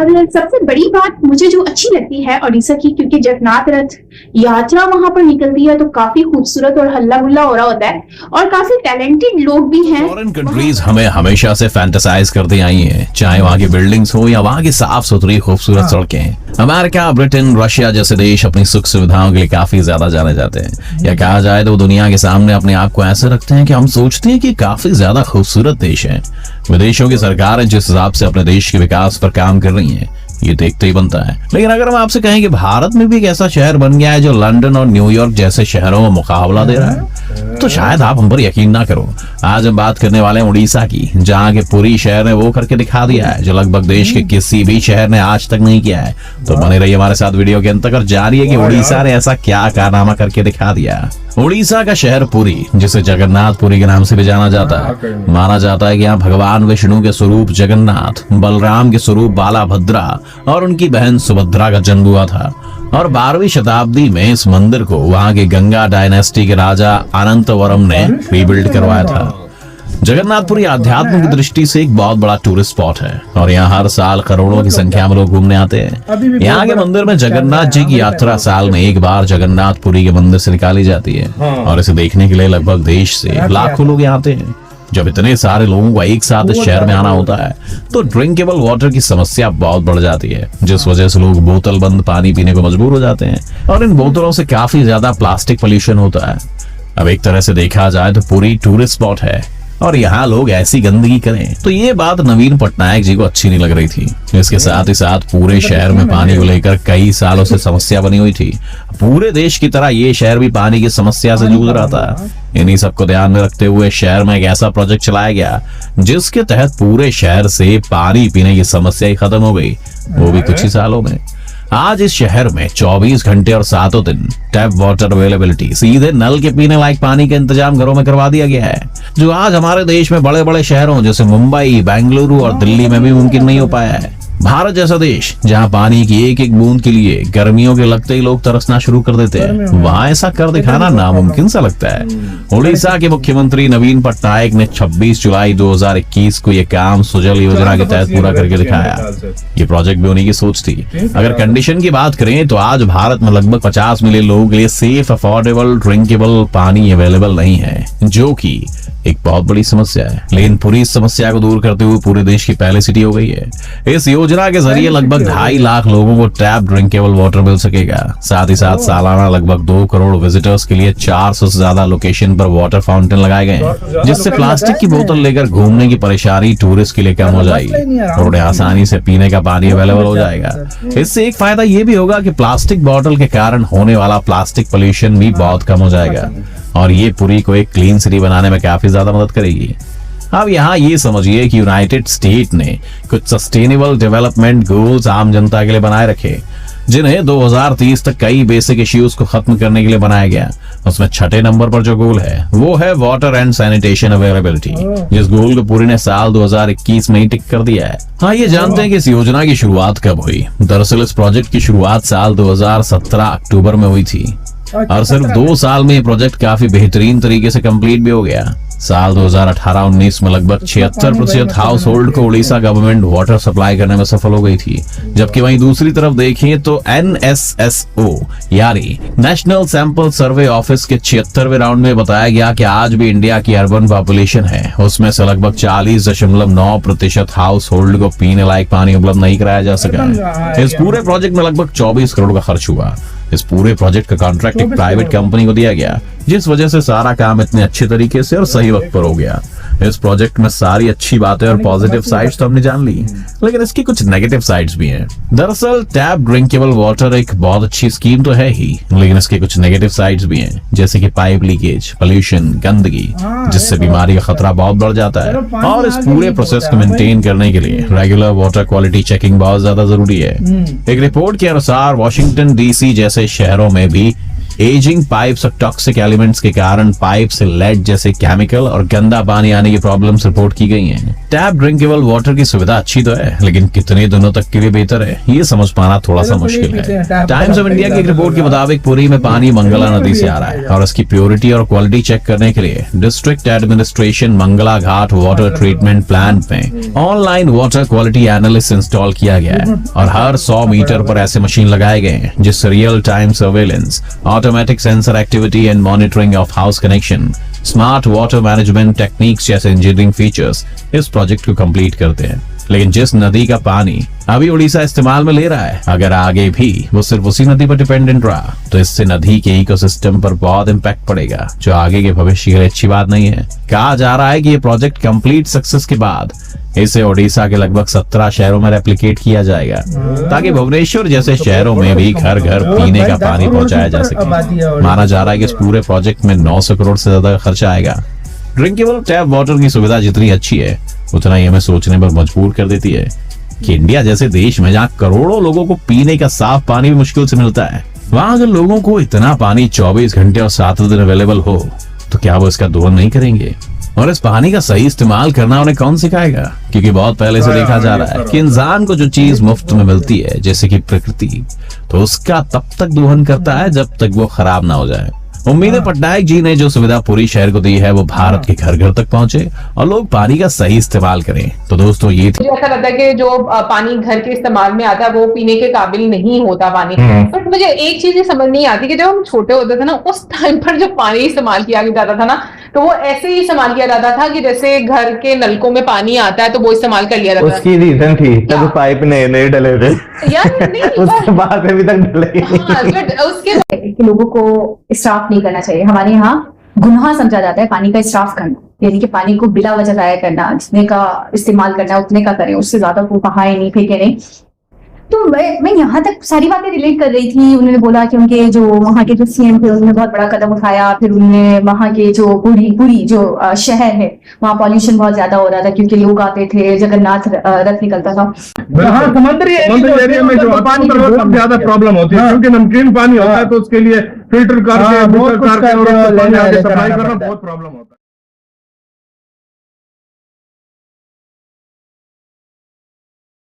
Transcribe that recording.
और सबसे बड़ी बात मुझे जो अच्छी लगती है ओडिशा की, क्योंकि जगन्नाथ रथ यात्रा वहां पर निकलती है तो काफी खूबसूरत और हल्ला गुल्ला हो रहा होता है और काफी टैलेंटेड लोग भी हैं। फॉरेन कंट्रीज हमें हमेशा से फैंटेसाइज करती आई हैं, चाहे वहाँ की बिल्डिंग्स हो या वहाँ की साफ सुथरी खूबसूरत सड़कें। अमेरिका, ब्रिटेन, रशिया जैसे देश अपनी सुख सुविधाओं के लिए काफी ज्यादा जाने जाते हैं, या कहा जाए तो दुनिया के सामने अपने आप को ऐसे रखते हैं कि हम सोचते हैं कि काफी ज्यादा खूबसूरत देश है। विदेशों की सरकारें जिस हिसाब से अपने देश के विकास पर काम कर रही हैं, ये देखते ही बनता है। लेकिन अगर हम आपसे कहें कि भारत में भी एक ऐसा शहर बन गया है जो लंदन और न्यूयॉर्क जैसे शहरों में मुकाबला दे रहा है, तो शायद आप हम पर यकीन ना करो। आज हम बात करने वाले हैं उड़ीसा की, जहाँ के पुरी शहर ने वो करके दिखा दिया है जो लगभग देश के किसी भी शहर ने आज तक नहीं किया है। तो बने रहिए हमारे साथ वीडियो के अंत तक और जानिए कि उड़ीसा ने ऐसा क्या कारनामा करके दिखा दिया। उड़ीसा का शहर पुरी, जिसे जगन्नाथपुरी के नाम से भी जाना जाता है, माना जाता है कि यहाँ भगवान विष्णु के स्वरूप जगन्नाथ, बलराम के स्वरूप बालाभद्रा और उनकी बहन सुभद्रा का जन्म हुआ था। और 12वीं शताब्दी में इस मंदिर को वहाँ के गंगा डायनेस्टी के राजा अनंतवरम ने रीबिल्ड करवाया था। जगन्नाथपुरी आध्यात्म की दृष्टि से एक बहुत बड़ा टूरिस्ट स्पॉट है और यहाँ हर साल करोड़ों की संख्या में लोग घूमने आते हैं। यहाँ के मंदिर में जगन्नाथ जी की यात्रा साल में एक बार जगन्नाथपुरी के मंदिर से निकाली जाती है और इसे देखने के लिए लगभग देश से लाखों लोग यहाँ आते हैं। जब इतने सारे लोगों को एक साथ इस शहर में आना होता है तो ड्रिंकेबल वाटर की समस्या बहुत बढ़ जाती है, जिस वजह से लोग बोतल बंद पानी पीने को मजबूर हो जाते हैं और इन बोतलों से काफी ज्यादा प्लास्टिक पोल्यूशन होता है। अब एक तरह से देखा जाए तो पूरी टूरिस्ट स्पॉट है और यहाँ लोग ऐसी गंदगी करें तो ये बात नवीन पटनायक जी को अच्छी नहीं लग रही थी। इसके साथ ही साथ पूरे शहर में पानी को लेकर कई सालों से समस्या बनी हुई थी। पूरे देश की तरह ये शहर भी पानी की समस्या से जूझ रहा था। इन्हीं सबको ध्यान में रखते हुए शहर में एक ऐसा प्रोजेक्ट चलाया गया जिसके तहत पूरे शहर से पानी पीने की समस्या ही खत्म हो गई, वो भी कुछ ही सालों में। आज इस शहर में 24 घंटे और 7 दिन टैप वाटर अवेलेबिलिटी, सीधे नल के पीने लायक पानी का इंतजाम घरों में करवा दिया गया है, जो आज हमारे देश में बड़े बड़े शहरों जैसे मुंबई, बेंगलुरु और दिल्ली में भी मुमकिन नहीं हो पाया है। भारत जैसा देश जहां पानी की एक एक बूंद के लिए गर्मियों के लगते ही लोग तरसना शुरू कर देते हैं, वहां ऐसा कर दिखाना नामुमकिन सा लगता है। उड़ीसा के मुख्यमंत्री नवीन पटनायक ने 26 जुलाई 2021 को यह काम सुजल योजना के तहत पूरा करके दिखाया। ये प्रोजेक्ट भी उन्हीं की सोच थी। अगर कंडीशन की बात करें तो आज भारत में लगभग 50 मिलियन लोगों के लिए सेफ, अफोर्डेबल, ड्रिंकेबल पानी अवेलेबल नहीं है, जो कि एक बहुत बड़ी समस्या है। लेकिन पूरी समस्या को दूर करते हुए पूरे देश की पहली सिटी हो गई है। इस योजना के जरिए लगभग 2.5 लाख लोगों को टैप ड्रिंकेबल वाटर मिल सकेगा। साथ ही साथ सालाना लगभग 2 करोड़ विजिटर्स के लिए 400 से ज्यादा लोकेशन पर वाटर फाउंटेन लगाए गए हैं, जिससे प्लास्टिक की बोतल लेकर घूमने की परेशानी टूरिस्ट के लिए कम हो जाएगी और उन्हें आसानी से पीने का पानी अवेलेबल हो जाएगा। इससे एक फायदा ये भी होगा कि प्लास्टिक बॉटल के कारण होने वाला प्लास्टिक पोल्यूशन भी बहुत कम हो जाएगा और ये पुरी को एक क्लीन सिटी बनाने में काफी ज्यादा मदद करेगी। अब यहाँ ये समझिए कि यूनाइटेड स्टेट ने कुछ सस्टेनेबल डेवलपमेंट गोल्स आम जनता के लिए बनाए रखे, जिन्हें 2030 तक कई बेसिक इश्यूज को खत्म करने के लिए बनाया गया। उसमें 6ठे नंबर पर जो गोल है वो है वाटर एंड सैनिटेशन अवेलेबिलिटी, जिस गोल को पूरी ने साल 2021 में ही टिक कर दिया है। हाँ, ये जानते हैं कि इस योजना की शुरुआत कब हुई। दरअसल इस प्रोजेक्ट की शुरुआत साल 2017 अक्टूबर में हुई थी और सिर्फ 2 साल में ये प्रोजेक्ट काफी बेहतरीन तरीके से कंप्लीट भी हो गया। साल 2018-19 में लगभग 76% हाउस होल्ड को उड़ीसा गवर्नमेंट वाटर सप्लाई करने में सफल हो गई थी, जबकि वहीं दूसरी तरफ देखें तो NSSO यानी नेशनल सैंपल सर्वे ऑफिस के 76वें राउंड में बताया गया कि आज भी इंडिया की अर्बन पॉपुलेशन है, उसमें से लगभग 40.9% हाउस होल्ड को पीने लायक पानी उपलब्ध नहीं कराया जा सका है। इस पूरे प्रोजेक्ट में लगभग 24 करोड़ का खर्च हुआ। इस पूरे प्रोजेक्ट का कॉन्ट्रैक्ट एक प्राइवेट कंपनी को दिया गया, जिस वजह से सारा काम इतने अच्छे तरीके से और सही वक्त पर हो गया। इस प्रोजेक्ट में सारी अच्छी बातें और पॉजिटिव साइड्स तो हमने जान ली, लेकिन इसकी कुछ नेगेटिव साइड्स भी हैं। दरअसल टैप ड्रिंकेबल वाटर एक बहुत अच्छी स्कीम तो है ही, लेकिन इसके कुछ नेगेटिव साइड्स भी हैं, जैसे कि पाइप लीकेज, पोल्यूशन, गंदगी, जिससे बीमारी का खतरा बहुत बढ़ जाता है। और इस पूरे प्रोसेस को मेंटेन करने के लिए रेगुलर वाटर क्वालिटी चेकिंग बहुत ज्यादा जरूरी है। एक रिपोर्ट के अनुसार वॉशिंगटन DC जैसे शहरों में भी एजिंग पाइप्स और टॉक्सिक एलिमेंट्स के कारण पाइप से लेड जैसे केमिकल और गंदा पानी आने की प्रॉब्लम्स रिपोर्ट की गई हैं। टैप ड्रिंकेबल वाटर की सुविधा अच्छी तो है, लेकिन कितने दिनों तक के लिए बेहतर है ये समझ पाना थोड़ा सा मुश्किल है। टाइम्स ऑफ इंडिया की एक रिपोर्ट के मुताबिक पुरी में पानी मंगला नदी से आ रहा है और इसकी प्योरिटी और क्वालिटी चेक करने के लिए डिस्ट्रिक्ट एडमिनिस्ट्रेशन मंगला घाट वाटर ट्रीटमेंट प्लांट में online water quality analyst install किया गया है और हर 100 मीटर पर ऐसे मशीन लगाए गए हैं जिससे real time surveillance, automatic sensor activity and monitoring of house connection, smart water management techniques जैसे इंजीनियरिंग फीचर्स इस प्रोजेक्ट को कंप्लीट करते हैं। लेकिन जिस नदी का पानी अभी उड़ीसा इस्तेमाल में ले रहा है, अगर आगे भी वो सिर्फ उसी नदी पर डिपेंडेंट रहा तो इससे नदी के इकोसिस्टम पर बहुत इम्पैक्ट पड़ेगा, जो आगे के भविष्य के लिए अच्छी बात नहीं है। कहा जा रहा है कि ये प्रोजेक्ट कंप्लीट सक्सेस के बाद इसे ओडिशा के लगभग 17 शहरों में रेप्लिकेट किया जाएगा ताकि भुवनेश्वर जैसे शहरों में भी घर घर पीने का पानी पहुंचाया जा सके। माना जा रहा है कि इस पूरे प्रोजेक्ट में 900 करोड़ से ज्यादा खर्चा आएगा। ड्रिंकेबल टैप वाटर की सुविधा जितनी अच्छी है उतना ही हमें सोचने पर मजबूर कर देती है कि इंडिया जैसे देश में जहाँ करोड़ों लोगों को पीने का साफ पानी भी मुश्किल से मिलता है, वहां अगर लोगों को इतना पानी 24 घंटे और 7 दिन अवेलेबल हो तो क्या वो इसका दोहन नहीं करेंगे? और इस पानी का सही इस्तेमाल करना उन्हें कौन सिखाएगा? क्योंकि बहुत पहले से देखा जा रहा है कि इंसान को जो चीज मुफ्त में मिलती है जैसे कि प्रकृति, तो उसका तब तक दोहन करता है जब तक वो खराब ना हो जाए। उम्मीद है पटनायक जी ने जो सुविधा पूरी शहर को दी है वो भारत के घर घर तक पहुंचे और लोग पानी का सही इस्तेमाल करें। तो दोस्तों ये मुझे ऐसा लगता है कि जो पानी घर के इस्तेमाल में आता है वो पीने के काबिल नहीं होता पानी। बट मुझे एक चीज समझ नहीं आती कि जब हम छोटे होते थे ना, उस टाइम पर जो पानी इस्तेमाल किया जाता था ना, तो वो ऐसे ही इस्तेमाल किया जाता था कि जैसे घर के नलकों में पानी आता है तो वो इस्तेमाल कर लिया जाता था। उसकी रीजन थी तब पाइप नहीं डले थे यार नहीं, उसके बाद अभी तक डले। हाँ, but उसके कि लोगों को इसराफ नहीं करना चाहिए। हमारे यहाँ गुनाह समझा जाता है पानी का इसराफ करना, यानी कि पानी को बिला वजह जाया करना, जितने का इस्तेमाल करना है उतने का करें, उससे ज्यादा को बहाए नहीं, फेंके नहीं। तो मैं यहाँ तक सारी बातें रिलेट कर रही थी। उन्होंने बोला कि उनके जो वहाँ के जो सीएम थे उन्होंने बहुत बड़ा कदम उठाया, फिर उन्होंने वहाँ के जो पूरी जो शहर है वहाँ पॉल्यूशन बहुत ज्यादा हो रहा था क्योंकि लोग आते थे, जगन्नाथ रथ निकलता था। हाँ, समुद्री एरिया में जो पानी की बहुत ज्यादा प्रॉब्लम होती है क्योंकि नमकीन पानी होता है तो उसके लिए फिल्टर करके बहुत प्रॉब्लम होता है।